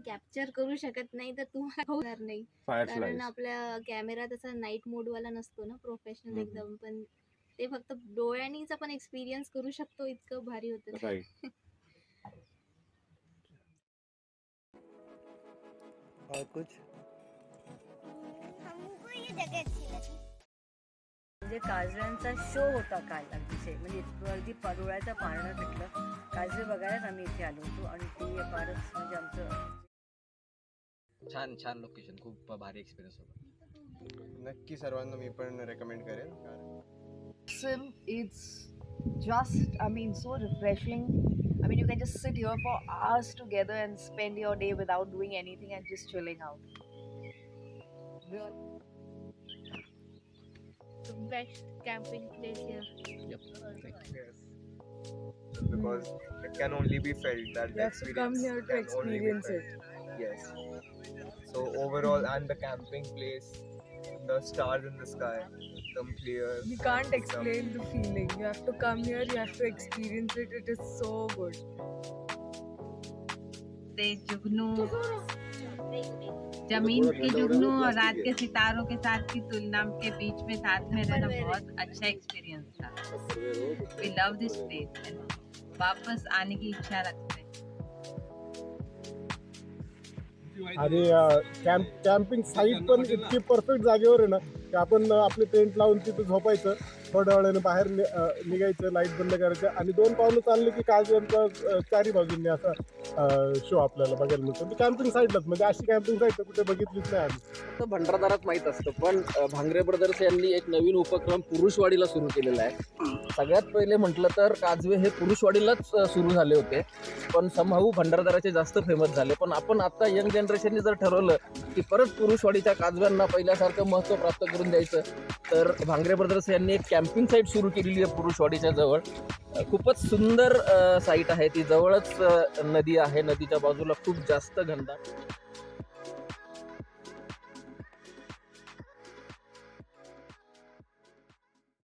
Capture करू शकत नाही तर तुम्हाला होणार नाही, कारण आपल्या कॅमेरा तसा नाईट मोड वाला नसतो ना, प्रोफेशनल एकदम. पण ते फक्त डोळ्यांनीच आपण एक्सपिरियन्स करू शकतो, इतकं भारी होतं ते. और कुछ हमको ये जगह अच्छी लगी. म्हणजे काजव्यांचा शो होता काल अतिशय, म्हणजे अगदी डोळ्याचं पारणं भेटलं. काजवे बघायलाच आम्ही इथे आलो होतो आणि ते फारच म्हणजे आमचं छान छान लोकेशन, खूप भारी एक्सपिरियन्स होता. नक्की सर्वांना मी पण रेकमेंड करेन. It's just, I mean, so refreshing. I mean, you can just sit here for hours together and spend your day without doing anything and just chilling out. The best camping place here. Yes. Because it can only be felt that You have to come here to experience it. Yes. So overall, and the camping place, the stars in the sky, एकदम clear. You can't explain the feeling. You have to come here, you have to experience it. It is so good. ते जुगनू, जमीन के जुगनू और रात के सितारों के साथ की तुलना के beach में साथ में रहना बहुत अच्छा एक्सपीरियंस था. We love this place and वापस आने की इच्छा रखते हैं. आणि कॅम्पिंग साईट पण इतकी परफेक्ट जागेवर आहे ना की आपण आपले टेंट लावून तिथं झोपायचं, थोड्या वेळाने बाहेर निघायचं, लाईट बंद करायचं आणि 2 पावलं चालली की काजव्यांचा चारी बाजूंनी असा शो आपल्याला बघायला मिळतो. कॅम्पिंग साईटलाच, म्हणजे अशी कॅम्पिंग साईट कुठे बघितलीच नाही आम्ही. फक्त भंडारदरात माहीत असतं, पण भांगरे ब्रदर्स यांनी एक नवीन उपक्रम पुरुषवाडीला सुरू केलेला आहे. सगळ्यात पहिले म्हटलं तर काजवे हे पुरुषवाडीलाच सुरू झाले होते, पण समहाऊ भंडारदराचे जास्त फेमस झाले. पण आपण आता यंग जनरेशनने जर ठरवलं की परत पुरुषवाडीच्या काजव्यांना पहिल्यासारखं महत्त्व प्राप्त करून द्यायचं, तर भांगरे ब्रदर्स यांनी एक कॅम्पिंग साईट सुरू केलेली आहे पुरुषवाडीच्या जवळ. खूपच सुंदर साईट आहे ती. जवळच नदी आहे, नदीच्या बाजूला खूप जास्त घनदाट